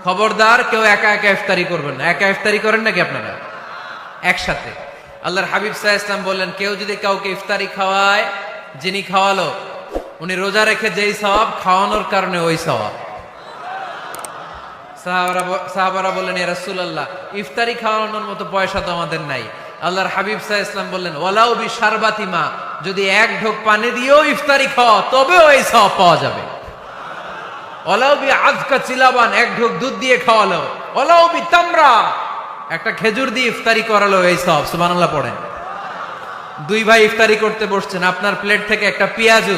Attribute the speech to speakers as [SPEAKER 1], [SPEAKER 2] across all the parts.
[SPEAKER 1] খবরদার কেউ একা একা ইফতারি করবেন না। একা ইফতারি করেন নাকি আপনারা? একসাথে। আল্লাহর হাবিব সাল্লাল্লাহু আলাইহি ওয়াসাল্লাম বললেন, কেউ যদি কাউকে ইফতারি খাওয়ায়, যিনি খাওয়ালো উনি রোজা রেখে যেই সওয়াব, খাওয়ানোর কারণে ওই সওয়াব। সাহাবারা বললেন, ইয়া রাসূলুল্লাহ, ইফতারি খাওয়ানোর মতো পয়সা তো আমাদের নাই। আল্লাহর হাবিব সাল্লাল্লাহু আলাইহি ওয়াসাল্লাম বললেন, ওয়ালাউ বিশারবাতি মা, যদি এক ঢোক পানি দিয়েও ইফতারি খাওয়া তবে ওই সওয়াব পাওয়া যাবে। ওয়ালাউ বিআযকা চিলাবান, এক ঢোক দুধ দিয়ে খাওয়ালো। ওয়ালাউ বিতামরা, একটা খেজুর দিয়ে ইফতারি করালো, এই সওয়াব। সুবহানাল্লাহ পড়েন। দুই ভাই ইফতারি করতে বসছেন, আপনার প্লেট থেকে একটা পেঁয়াজু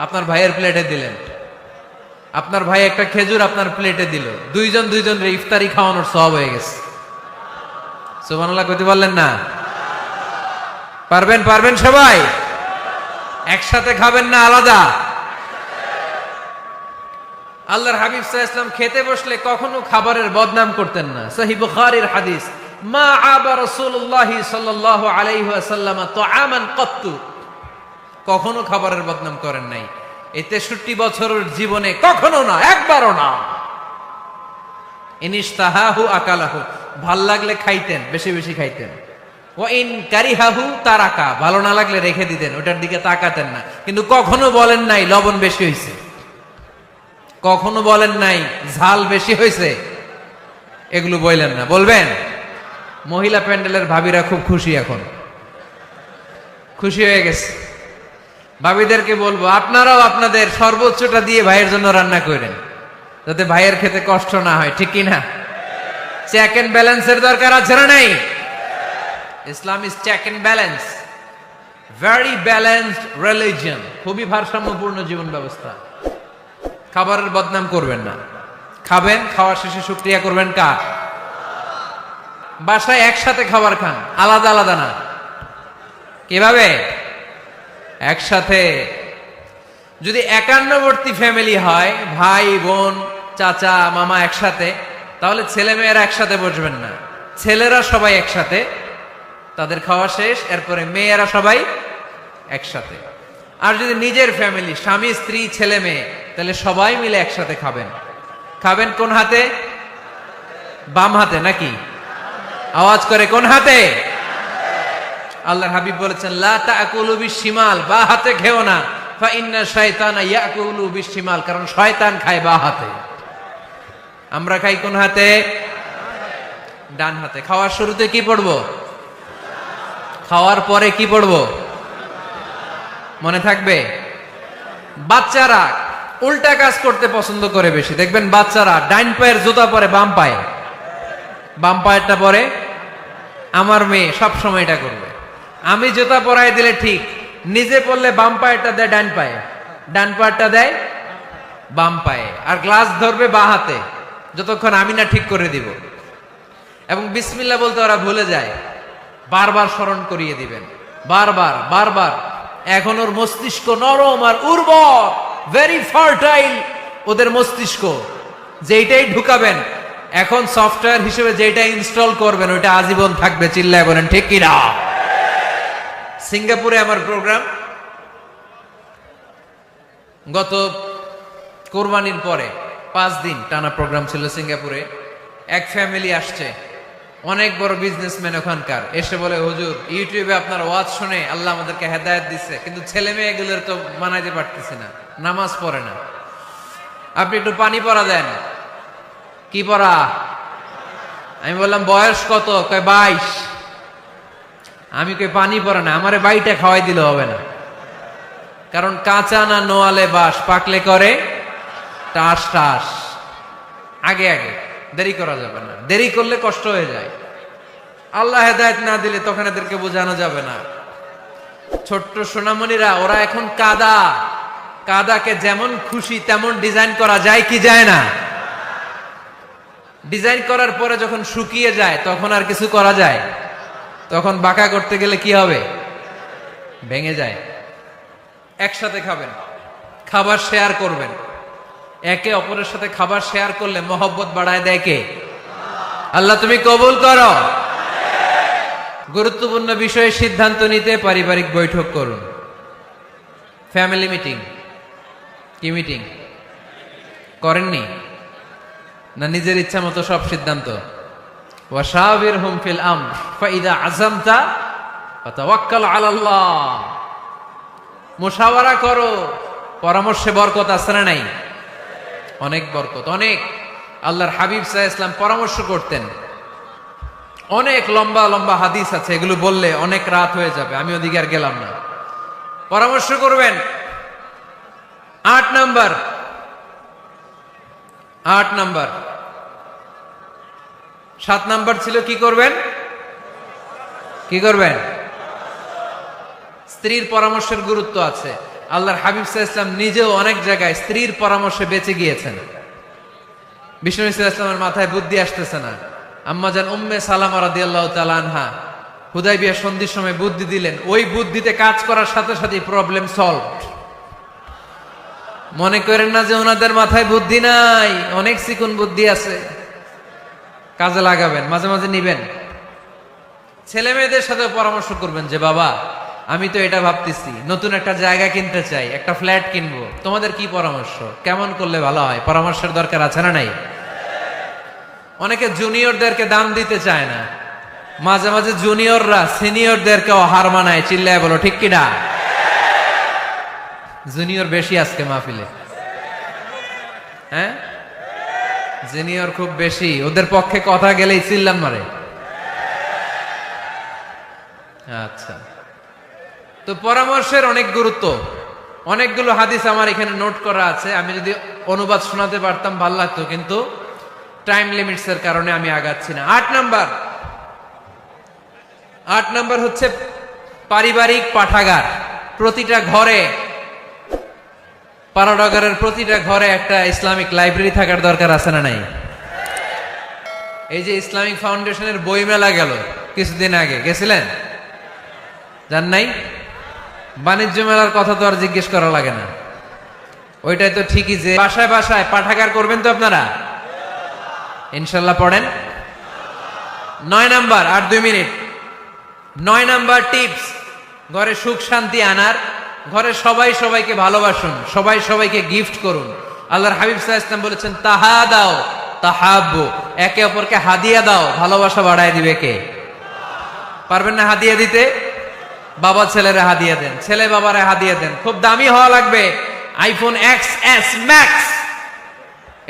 [SPEAKER 1] আপনার ভাইয়ের প্লেটে দিলেন, আপনার ভাই একটা খেজুর আপনার প্লেটে দিল, দুইজন ইফতারি খাওয়ানোর সওয়াব হয়ে গেছে। সুবহানাল্লাহ কইতে পারলেন না? পারবেন সবাই? একসাথে খাবেন না আলাদা? আল্লাহর হাবিব সাল্লাল্লাহু আলাইহি ওয়াসাল্লাম খেতে বসলে কখনো খাবারের বদনাম করতেন না। সহিহ বুখারীর হাদিস, মা আবা রাসূলুল্লাহ সাল্লাল্লাহু আলাইহি ওয়াসাল্লাম তুআমান কত্তু, কখনো খাবারের বদনাম করেন নাই। এই 63 বছরের জীবনে কখনো না, একবারও না। ইনিশতাহাহু আকালাহু, ভাল লাগলে খাইতেন, বেশি বেশি খাইতেন। ওয়া ইন কারিহাহু তারাকা, ভালো না লাগলে রেখে দিতেন, ওটার দিকে তাকাতেন না। কিন্তু কখনো বলেন নাই লবণ বেশি হয়েছে, কখনো বলেন নাই ঝাল বেশি হয়েছে, এগুলো বললেন না। বলবেন? মহিলা প্যান্ডেলের ভাবিরা খুব খুশি, এখন খুশি হয়ে গেছে। ভাবিদেরকে বলবো, আপনারাও আপনাদের সর্বোচ্চটা দিয়ে ভাইয়ের জন্য রান্না করেন, যাতে ভাইয়ের খেতে কষ্ট না হয়, ঠিক কি না? চেক এন্ড ব্যালেন্সের দরকার আছে না নাই? Islam is check and balance, very balanced religion, খুবই ভারসাম্যপূর্ণ জীবন ব্যবস্থা। খাবারের বদনাম করবেন না, খাবেন, খাওয়ার শেষে শুকরিয়া করবেন কার? বাসায় একসাথে খাবার খান, আলাদা আলাদা না। কিভাবে? একসাথে। যদি একান্নবর্তী ফ্যামিলি হয়, ভাই বোন চাচা মামা একসাথে, তাহলে ছেলে মেয়েরা একসাথে বসবেন না। ছেলেরা সবাই একসাথে, তাদের খাওয়া শেষ, এরপরে মেয়েরা সবাই একসাথে। আর যদি নিজের ফ্যামিলি, স্বামী স্ত্রী ছেলে মেয়ে, তাহলে সবাই মিলে একসাথে খাবেন। খাবেন কোন হাতে? বাম হাতে নাকি? আওয়াজ করে কোন হাতে? আল্লাহর হাবিব বলেছেন, লা তাকুলু বিশিমাল, বা হাতে খেও না, ফা ইন্না শাইতানা ইয়াকুলু বিশিমাল, কারণ শয়তান খায় বা হাতে। আমরা খাই কোন হাতে? ডান হাতে। খাওয়ার শুরুতে কি পড়বো? খাওয়ার পরে কি পড়বো? মনে থাকবে? বাচ্চারা উল্টা কাজ করতে পছন্দ করে বেশি। দেখবেন বাচ্চারা ডাইন পায়ের জুতা পরে বাম পায়ে, বাম পায়েরটা পরে। আমার মেয়ে সব সময় এটা করবে। আমি জুতা পরাই দিলে ঠিক, নিজে পড়লে বাম পায়েরটা দেয় ডান পায়ে, ডান পায়েরটা দেয় বাম পায়ে, আর গ্লাস ধরবে বাঁ হাতে, যতক্ষণ আমি না ঠিক করে দিব। এবং বিসমিল্লাহ বলতে ওরা ভুলে যায়, বারবার স্মরণ করিয়ে দিবেন, বারবার বারবার। এখন ওর মস্তিষ্ক নরম আর উর্বর, ভেরি ফার্টাইল ওদের মস্তিষ্ক। যেইটাই ঢুকাবেন, এখন সফটওয়্যার হিসেবে যেটা ইনস্টল করবেন ওইটা আজীবন থাকবে। চিল্লায় বলেন ঠিক কিনা? সিঙ্গাপুরে আমার প্রোগ্রাম, গত কোরবানির পরে 5 দিন টানা প্রোগ্রাম ছিল সিঙ্গাপুরে। এক ফ্যামিলি আসছে, অনেক বড় বিজনেসম্যান ওখানকার, এসে বলে, হুজুর ইউটিউবে আপনার ওয়াজ শুনে আল্লাহ আমাদেরকে হেদায়েত দিচ্ছে, কিন্তু ছেলে মেয়ে এগুলোর তো মানাইতে পারতেছি না, নামাজ পড়ে না, আপনি একটু পানি পড়া দেন। কি পড়া? আমি বললাম বয়স কত? কয় 22। আমি কই পানি পড়া না, আমারে বাইটা খাওয়াই দিলে হবে না, কারণ কাঁচা না নোয়ালে বাস, পাকলে করে টাস টাস। আগে আগে, দেরি করা যাবে না, দেরি করলে কষ্ট হয়ে যায়। আল্লাহ হেদায়েত না দিলে তখন এদেরকে বোঝানো যাবে না। ছোট্ট সোনামণিরা, ওরা এখন কাদা, কাদাকে যেমন খুশি তেমন ডিজাইন করা যায় কি যায় না? ডিজাইন করার পরে যখন শুকিয়ে যায় তখন আর কিছু করা যায়? তখন বাঁকা করতে গেলে কি হবে? ভেঙে যায়। একসাথে খাবেন, খাবার শেয়ার করবেন। একে অপরের সাথে খাবার শেয়ার করলে মহব্বত বাড়ায় দেয় কে? আল্লাহ তুমি কবুল করো। গুরুত্বপূর্ণ বিষয়ে সিদ্ধান্ত নিতে পারিবারিক বৈঠক করুন। Family meeting. কি মিটিং করেননি? না নিজের ইচ্ছা মতো সব সিদ্ধান্ত? ওয়াশাবিরহুম ফিল আমর ফাইদা আযামতা ফাতাওয়াক্কাল আলাল্লাহ। মুশাওয়ারা করো, পরামর্শে বরকত আছে না নাই? অনেক বরকত, অনেক। আল্লাহর হাবিব সাল্লাল্লাহু আলাইহি ওয়াসাল্লাম পরামর্শ করতেন। অনেক লম্বা লম্বা হাদিস আছে, এগুলো বললে অনেক রাত হয়ে যাবে, আমি ওদিকে আর গেলাম না। পরামর্শ করবেন। 8 নাম্বার 7 নাম্বার ছিল কি করবেন? কি করবেন? স্ত্রীর পরামর্শের গুরুত্ব আছে। আল্লাহর হাবিব সাল্লাল্লাহু আলাইহি ওয়াসাল্লাম নিজেও অনেক জায়গায় স্ত্রীর পরামর্শে বেঁচে গিয়েছেন। বিষ্ণু সাল্লাল্লাহু আলাইহি ওয়াসাল্লামের মাথায় বুদ্ধি আসতেছে না, আম্মাজান উম্মে সালামা রাদিয়াল্লাহু তাআলা আনহা হুদায়বিয়া সন্ধির সময় বুদ্ধি দিলেন। ওই বুদ্ধিতে কাজ করার সাথে সাথে প্রবলেম সলভড। মনে করেন না যে ওনাদের মাথায় বুদ্ধি নাই, অনেক চিকন বুদ্ধি আছে, কাজে লাগাবেন, মাঝে মাঝে নিবেন। ছেলে মেয়েদের সাথে পরামর্শ করবেন যে বাবা আমি তো এটা ভাবতেছি, নতুন একটা জায়গা কিনতে চাই, একটা ফ্ল্যাট কিনবো, তোমাদের কি পরামর্শ, কেমন করলে ভালো হয়? পরামর্শের দরকার আছে না নাই? অনেকে জুনিয়রদেরকে দান দিতে চায় না, মাঝে মাঝে জুনিয়ররা সিনিয়রদেরকেও হার মানায়। চিল্লায় বলো ঠিক কিনা? জুনিয়র বেশি আজকে মাহফিলে, হ্যাঁ জুনিয়র খুব বেশি, ওদের পক্ষে কথা গেলেই চিল্লান মারে। আচ্ছা, তো পরামর্শের অনেক গুরুত্ব। অনেকগুলো হাদিস আমার এখানে নোট করা আছে, আমি যদি অনুবাদ শোনাতে পারতাম ভালো লাগতো, কিন্তু টাইম লিমিটস এর কারণে আমি আগাচ্ছি না। 8 নাম্বার হচ্ছে পারিবারিক পাঠাগার। প্রতিটা ঘরে, পাড়াডাগারের প্রতিটা ঘরে একটা ইসলামিক লাইব্রেরি থাকার দরকার আছে না নাই? এই যে ইসলামিক ফাউন্ডেশনের বই মেলা গেল কিছুদিন আগে, গেছিলেন? জান নাই? বাণিজ্য মেলার কথা তো আর জিজ্ঞেস করা লাগে না, ওইটাই তো ঠিকই যে বাসায় বাসায় পাঠাগার করবেন তো আপনারা ইনশাল্লাহ। পড়েন। 9 নাম্বার, আর 2 মিনিট। 9 নাম্বার টিপস, ঘরে সুখ শান্তি আনার, ঘরে সবাই সবাইকে ভালোবাসুন, সবাই সবাইকে গিফট করুন। আল্লাহর হাবিব সাল্লাল্লাহু আলাইহি ওয়াসাল্লাম বলেছেন তাহাদাও তাহাব্বু, একে অপরকে হাদিয়া দাও, ভালোবাসা বাড়ায় দিবে কে? পারবেন না হাদিয়া দিতে? বাবা ছেলেরা হাদিয়া দেন, ছেলে বাবারা হাদিয়া দেন। খুব দামি হওয়া লাগবে, আইফোন XS Max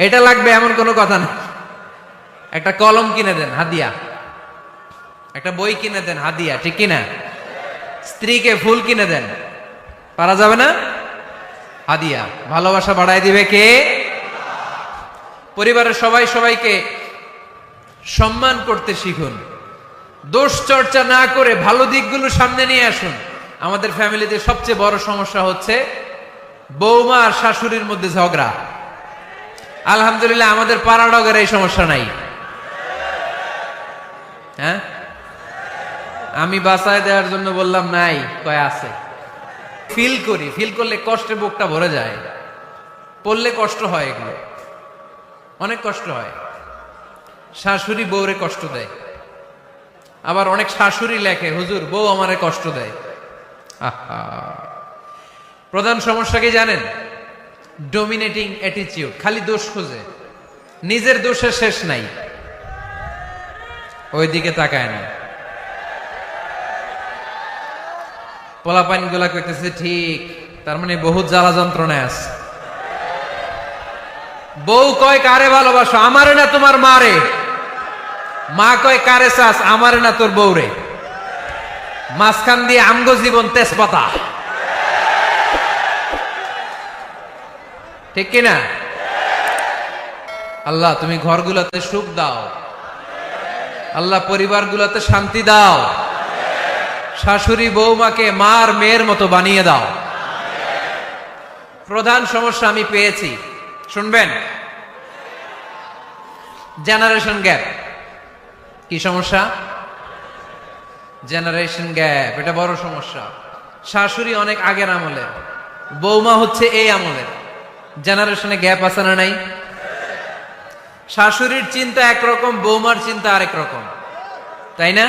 [SPEAKER 1] এটা লাগবে এমন কোনো কথা না। একটা কলম কিনে দেন হাদিয়া, একটা বই কিনে দেন হাদিয়া, ঠিক কিনা? স্ত্রীকে ফুল কিনে দেন, পারা যাবে না? হাদিয়া। ভালোবাসা বাড়ায় দিবে কে? পরিবারের সবাই সবাইকে সম্মান করতে শিখুন, দোষ চর্চা না করে ভালো দিকগুলো সামনে নিয়ে আসুন। আমাদের ফ্যামিলিতে সবচেয়ে বড় সমস্যা হচ্ছে বৌমা আর শাশুড়ির মধ্যে ঝগড়া। আলহামদুলিল্লাহ আমাদের পাড়াডগের এই সমস্যা নাই। হ্যাঁ, আমি বাঁচায় দেওয়ার জন্য বললাম নাই, কয় আছে। ফিল করি, ফিল করলে কষ্টে বুকটা ভরে যায়, পড়লে কষ্ট হয়, এগুলো অনেক কষ্ট হয়। শাশুড়ি বউরে কষ্ট দেয়, আবার অনেক শাশুড়ি লেখে হুজুর বউ আমারে কষ্ট দেয়। আহা, প্রধান সমস্যা কি জানেন? ডমিনেটিং অ্যাটিটিউড, খালি দোষ খোঁজে, নিজের দোষের শেষ নাই, ওইদিকে তাকায় না। পোলাপাইন গুলা কইতেছে ঠিক, তার মানে বহুত জ্বালা যন্ত্রণায় আছে। বউ কয় কারে ভালোবাসো, আমারে না তোমার মারে। মা কয় কারে চাস, আমারে না তোর বউরে। মাঝখান দিয়ে আমগো জীবন তেজপাতা, ঠিক কিনা? আল্লাহ তুমি ঘরগুলোতে সুখ দাও, আল্লাহ পরিবারগুলোতে শান্তি দাও, শাশুড়ি বৌমাকে মার মেয়ের মতো বানিয়ে দাও। প্রধান সমস্যা আমি পেয়েছি, শুনবেন? Generation gap. কি সমস্যা? জেনারেশন গ্যাপ, এটা বড় সমস্যা। শাশুড়ি অনেক আগের আমলের, বৌমা হচ্ছে এই আমলের। জেনারেশনে গ্যাপ আছে না নাই? শাশুড়ির চিন্তা একরকম, বৌমার চিন্তা আরেক রকম, তাই না?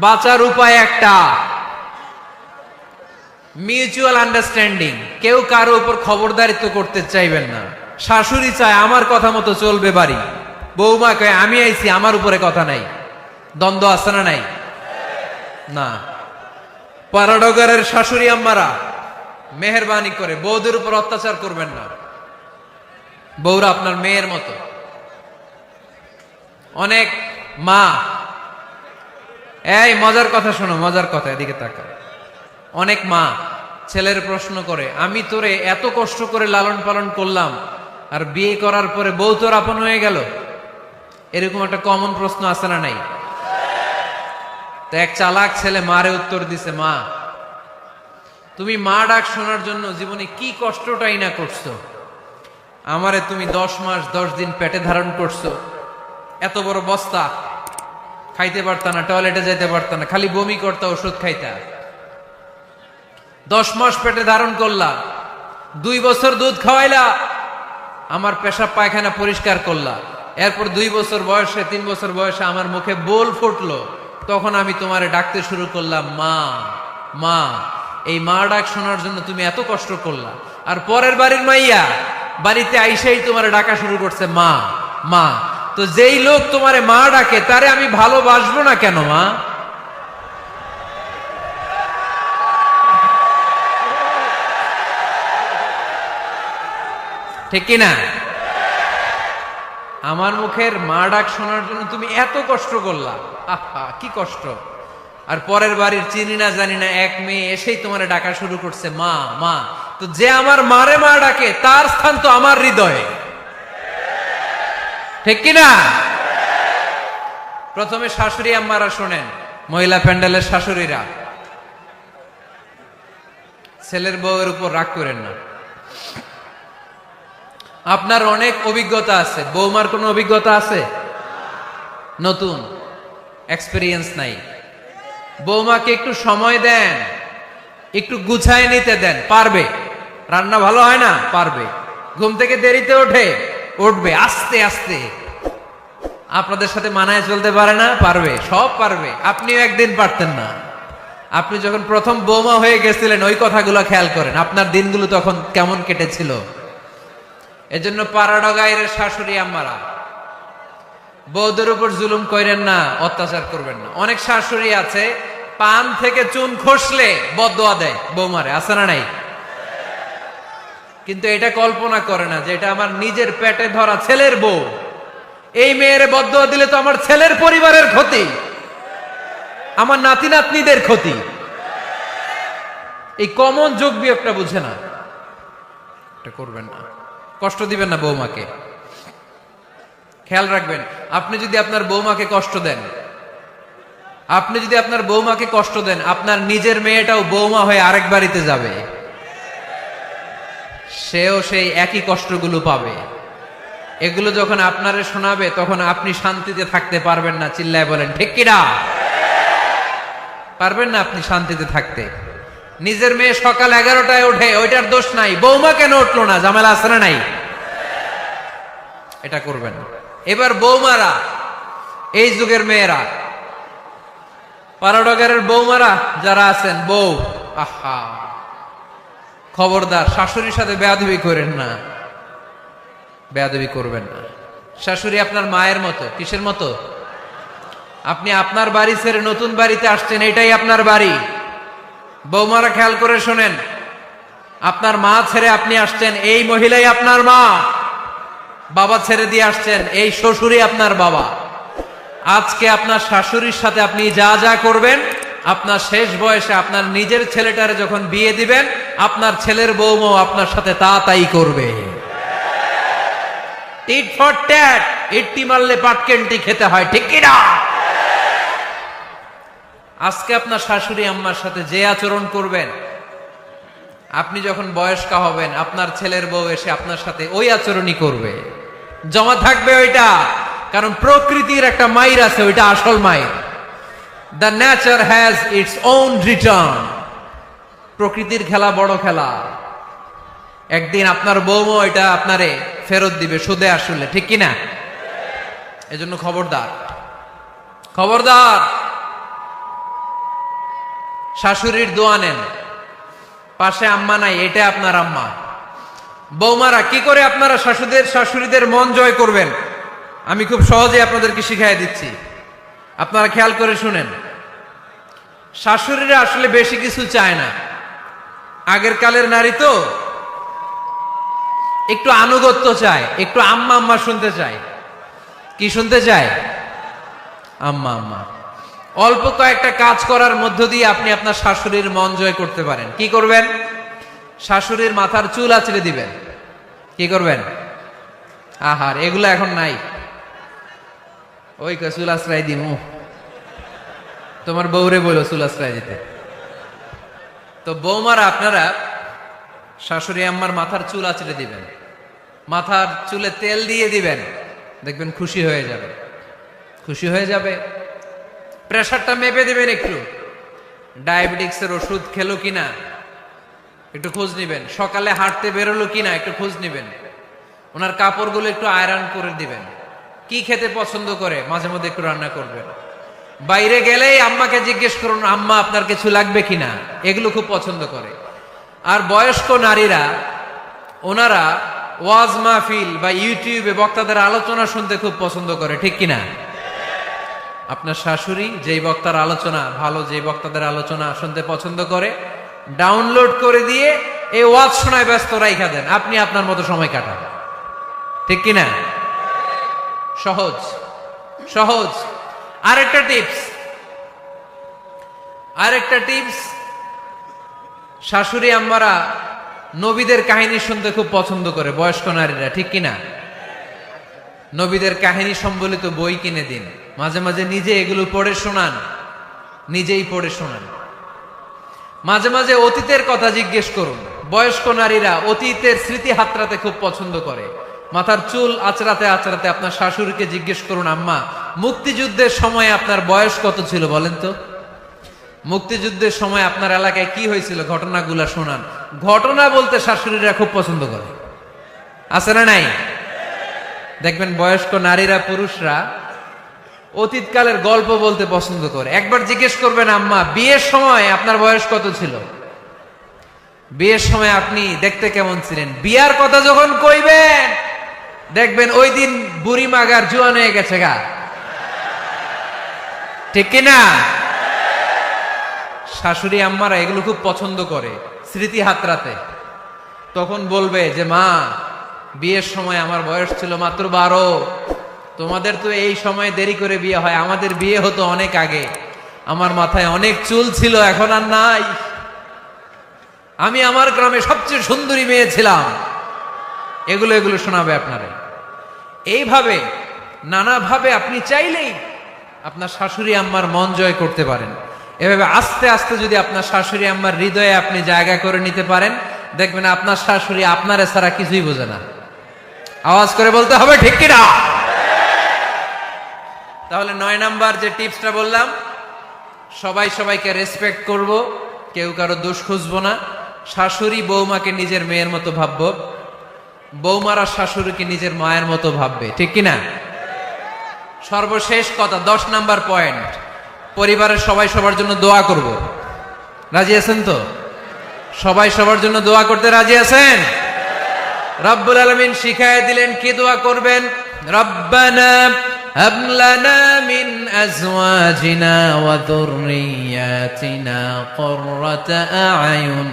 [SPEAKER 1] বাঁচার উপায় একটা, মিউচুয়াল আন্ডারস্ট্যান্ডিং। কেউ কারো উপর খবরদারিত্ব করতে চাইবেন না। শাশুড়ি চায় আমার কথা মতো চলবে বাড়ি, বৌমা কয় আমি আইছি আমার উপরে কথা নাই। দ্বন্দ্ব আছে না নাই? না। পারাডগারের শাশুড়ি আম্মারা মেহেরবানি করে বউদের উপর অত্যাচার করবেন না। বউরা আপনার মেয়ের মতো। অনেক মা, এই মজার কথা শোনো, মজার কথা, এদিকে তাকা। অনেক মা ছেলের প্রশ্ন করে, আমি তোরে এত কষ্ট করে লালন পালন করলাম, আর বিয়ে করার পরে বউ তোর আপন হয়ে গেল। এরকম একটা কমন প্রশ্ন আছে না নাই? তো এক চালাক ছেলে মারে উত্তর দিছে, মা তুমি মা ডাক শোনার জন্য জীবনে কি কষ্টটাই না করছো। আমারে তুমি 10 মাস 10 দিন পেটে ধারণ করছো, এত বড় বস্তা, খাইতে পারতা না, টয়লেটে যেতে পারতা না, খালি বমি করতা, ওষুধ খাইতা। 10 মাস পেটে ধারণ করলা, 2 বছর দুধ খাওয়াইলা, আমার পেশাব পায়খানা পরিষ্কার করলা, এরপর 2 বছর বয়সে 3 বছর বয়সে আমার মুখে বোল ফুটলো, তখন আমি তোমারে ডাকতে শুরু করলাম মা মা। এই মা ডাক শোনার জন্য তুমি এত কষ্ট করলা, আর পরের বাড়ির মাইয়া বাড়িতে আইসাই তোমারে ডাকা শুরু করছে মা মা। তো যেই লোক তোমারে মা ডাকে তারে আমি ভালোবাসবো না কেন মা? ঠিক কিনা? আমার মুখের মা ডাক শোনার জন্য তুমি এত কষ্ট করলা, আহা কি কষ্ট। আর পরের বাড়ির চিনি না জানি না এক মেয়ে এসেই তোমার ডাকা শুরু করছে মা মা। তো যে আমার মারে মা ডাকে তার স্থান তো আমার হৃদয়ে, ঠিক কিনা? প্রথমে শাশুড়ি আম্মারা শোনেন, মহিলা প্যান্ডেলের শাশুড়িরা, ছেলের বউয়ের উপর রাগ করেন না। আপনার অনেক অভিজ্ঞতা আছে, বৌমার কোনো অভিজ্ঞতা আছে? নতুন এক্সপেরিয়েন্স নাই। বৌমাকে একটু সময় দেন, একটু গুছায় নিতে দেন, পারবে। রান্না ভালো হয় না, পারবে। ঘুম থেকে দেরিতে উঠবে আস্তে আস্তে। আপনাদের সাথে মানায় চলতে পারে না, পারবে, সব পারবে। আপনিও একদিন পারতেন না। আপনি যখন প্রথম বৌমা হয়ে গেছিলেন ওই কথাগুলো খেয়াল করেন, আপনার দিনগুলো তখন কেমন কেটেছিল। এজন্য পাড়াডগাইয়ের শাশুড়ি আম্মারা, বউদের উপর জুলুম করেন না, অত্যাচার করবেন না। অনেক শাশুড়ি আছে পান থেকে চুন খসলে বদদোয়া দেয় বৌমারে, আছে না নাই? কিন্তু এটা কল্পনা করে না যে এটা আমার নিজের পেটে ধরা ছেলের বউ, এই মেয়ের বদদোয়া দিলে তো আমার ছেলের পরিবারের ক্ষতি, আমার নাতি নাতনিদের ক্ষতি। এই কমন যোগ বিয়োগটা বুঝে না। এটা করবেন না, কষ্ট দিবেন না বৌমাকে। খেয়াল রাখবেন, আপনি যদি আপনার বৌমাকে কষ্ট দেন, আপনার নিজের মেয়েটাও বৌমা হয়ে আরেক বাড়িতে যাবে, সেও সেই একই কষ্টগুলো পাবে। এগুলো যখন আপনারে শোনাবে তখন আপনি শান্তিতে থাকতে পারবেন না। চিল্লায় বলেন ঠিক কিনা? পারবেন না আপনি শান্তিতে থাকতে। নিজের মেয়ে সকাল 11টায় ওঠে, ওইটার দোষ নাই, বৌমা কেন উঠলো না, ঝামেলা আছে না নাই? এটা করবেন না। এবার বৌমারা, এই যুগের মেয়েরা, পাড়াডগারের বৌমারা যারা আছেন, বউ, আহা খবরদার শাশুড়ির সাথে বেয়াদবি করেন না, বেয়াদবি করবেন না। শাশুড়ি আপনার মায়ের মতো। কিসের মতো? আপনি আপনার বাড়ি ছেড়ে নতুন বাড়িতে আসছেন, এটাই আপনার বাড়ি। বৌমারা খেয়াল করে শোনেন, আপনার মা ছেড়ে আপনি আসছেন, এই মহিলাই আপনার মা। বাবা ছেড়ে দিয়ে আসছেন, এই শ্বশুরই আপনার বাবা। আজকে আপনার শাশুড়ির সাথে আপনি যা যা করবেন, আপনার শেষ বয়সে আপনার নিজের ছেলেটারে যখন বিয়ে দিবেন, আপনার ছেলের বৌমাও আপনার সাথে তা তাই করবে। টিট ফর ট্যাট, ইট্টি মারলে পাটকেনটি খেতে হয়, ঠিক কিনা? আজকে আপনার শাশুড়ি আম্মার সাথে যে আচরণ করবেন, আপনি যখন বয়স্কা হবেন আপনার ছেলের বউ এসে আপনার সাথে ওই আচরণই করবে, জমা থাকবে ওইটা। কারণ প্রকৃতির একটা মাইর আছে, ওইটা আসল মাইর। The nature has its own return. প্রকৃতির খেলা বড় খেলা। একদিন আপনার বউমা এটা আপনারে ফেরত দিবে, সুদে আসলে, ঠিক কিনা? এজন্য খবরদার, খবরদার। শাশুড়ির দোয়া নেন, পাশে আম্মা নাই, এটা আপনার আম্মা। বৌমারা কি করে আপনারা শাশুড়িদের মন জয় করবেন, আমি খুব সহজে আপনাদেরকে শিখাই দিচ্ছি। আপনারা খেয়াল করে শুনেন। শাশুড়িরা আসলে বেশি কিছু চায় না। আগের কালের নারী তো একটু আনুগত্য চায়, একটু আম্মা আম্মা শুনতে চায়। কি শুনতে চায়? আম্মা আম্মা। অল্প কয়েকটা কাজ করার মধ্য দিয়ে আপনি আপনার শাশুড়ির মন জয় করতে পারেন। কি করবেন? শাশুড়ির মাথার চুল আঁচড়ে দিবেন। কি করবেন? আহার, এগুলো এখন নাই। ওই চুল আশ্রয় দিমু, তোমার বউরে বলো চুল আশ্রয় দিতে। তো বৌমারা আপনারা শাশুড়ি আম্মার মাথার চুল আঁচড়ে দিবেন, মাথার চুলে তেল দিয়ে দিবেন, দেখবেন খুশি হয়ে যাবে। খুশি হয়ে যাবে। প্রেশারটা মেপে দিবেন, একটু ডায়াবেটিক্সের ওষুধ খেলো কিনা একটু খোঁজ নিবেন, সকালে হাঁটতে বেরোলো কিনা একটু খোঁজ নিবেন, ওনার কাপড়গুলো একটু আয়রন করে দিবেন, কি খেতে পছন্দ করে মাঝে মধ্যে একটু রান্না করবেন। বাইরে গেলেই আম্মাকে জিজ্ঞেস করুন, আম্মা আপনার কিছু লাগবে কিনা, এগুলো খুব পছন্দ করে। আর বয়স্ক নারীরা ওনারা ওয়াজ মাহফিল বা ইউটিউবে বক্তাদের আলোচনা শুনতে খুব পছন্দ করে, ঠিক কিনা? আপনার শাশুড়ি যেই বক্তার আলোচনা ভালো, যেই বক্তাদের আলোচনা শুনতে পছন্দ করে, ডাউনলোড করে দিয়ে এই ওয়াজ শোনায় ব্যস্ত রাইখা দেন, আপনি আপনার মতো সময় কাটান। ঠিক কিনা? সহজ সহজ। আরেকটা টিপস, শাশুড়ি আম্মারা নবীদের কাহিনী শুনতে খুব পছন্দ করে, বয়স্ক নারীরা, ঠিক কিনা? নবীদের কাহিনী সম্বলিত বই কিনে দিন, মাঝে মাঝে নিজে এগুলো পড়ে শোনান, নিজেই পড়ে শোনান। মাঝে মাঝে অতীতের কথা জিজ্ঞেস করুন। বয়স্ক নারীরা অতীতের স্মৃতি হাতড়াতে খুব পছন্দ করে। মাথার চুল আঁচড়াতে আঁচড়াতে আপনার শাশুড়িকে জিজ্ঞেস করুন, আম্মা মুক্তিযুদ্ধের সময় আপনার বয়স কত ছিল বলেন তো? মুক্তিযুদ্ধের সময় আপনার এলাকায় কি হয়েছিল, ঘটনাগুলা শোনান। ঘটনা বলতে শাশুড়িরা খুব পছন্দ করে, আছে না নাই? দেখবেন বয়স্ক নারীরা, পুরুষরা অতীতকালের গল্প বলতে পছন্দ করে। একবার জিজ্ঞেস করবেন, আম্মা বিয়ের সময় আপনার বয়স কত ছিল? বিয়ের সময় আপনি দেখতে কেমন ছিলেন? বিয়ার কথা যখন কইবেন দেখবেন ওই দিন বুড়ি মাগার জোয়ান হয়ে গেছে গা, ঠিক কিনা? শাশুড়ি আম্মারা এগুলো খুব পছন্দ করে স্মৃতি হাতড়াতে। তখন বলবে যে, মা বিয়ের সময় আমার বয়স ছিল মাত্র 12, তোমাদের তো এই সময় দেরি করে বিয়ে হয়, আমাদের বিয়ে হতো অনেক আগে, আমার মাথায় অনেক চুল ছিল, এখন আর নাই, আমি আমার গ্রামে সবচেয়ে সুন্দরী মেয়ে ছিলাম। এগুলো শোনাবে আপনারে। এইভাবে নানাভাবে আপনি চাইলেই আপনার শাশুড়ি আম্মার মন জয় করতে পারেন। এভাবে আস্তে আস্তে যদি আপনার শাশুড়ি আম্মার হৃদয়ে আপনি জায়গা করে নিতে পারেন, দেখবেন আপনার শাশুড়ি আপনারে ছাড়া কিছুই বোঝে না। আওয়াজ করে বলতে হবে, ঠিক কিনা? তাহলে 9 নাম্বার যে টিপসটা বললাম, সবাই সবাইকে রেসপেক্ট করব, কেউ কারো দোষ খুঁজবো না। শাশুড়ি বৌমাকে নিজের মেয়ের মতো ভাববো, বৌমারা শাশুড়িকে নিজের মায়ের মতো ভাববে, ঠিক কিনা? সর্বশেষ কথা, 10 নাম্বার পয়েন্ট, পরিবারের সবাই সবার জন্য দোয়া করব। রাজি আছেন তো? সবাই সবার জন্য দোয়া করতে রাজি আছেন? রব্বুল আলামিন শিখায় দিলেন কি দোয়া করবেন। রব্বানা হাব লানা মিন আজওয়াজিনা ওয়া যুররিয়াতিনা কুররাতা আ'য়ুন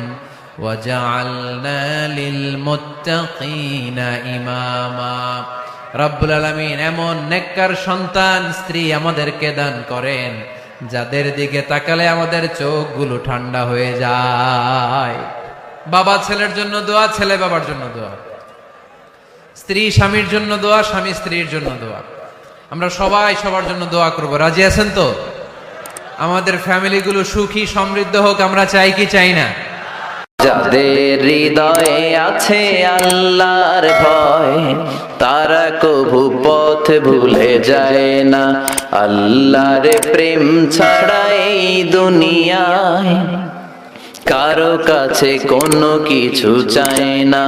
[SPEAKER 1] ওয়াজআলনা লিল মুত্তাকিনা ইমামা। রব্বুল আলামিন এমন নেককার সন্তান স্ত্রী আমাদেরকে দান করেন যাদের দিকে তাকালে আমাদের চোখগুলো ঠান্ডা হয়ে যায়। বাবা ছেলের জন্য দোয়া, ছেলে বাবার জন্য দোয়া, স্ত্রী স্বামীর জন্য দোয়া, স্বামী স্ত্রীর জন্য দোয়া। আমরা সবাই সবার জন্য দোয়া করব। রাজি আছেন তো? আমাদের ফ্যামিলিগুলো সুখী সমৃদ্ধ হোক, আমরা চাই কি চাই না?
[SPEAKER 2] যাদের হৃদয়ে আছে আল্লাহর ভয়, তারা কভু পথ ভুলে যায় না। আল্লাহর প্রেম ছাড়া এই দুনিয়ায় কারো কাছে কোনো কিছু চায় না।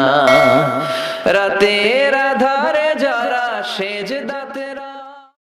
[SPEAKER 2] রাতের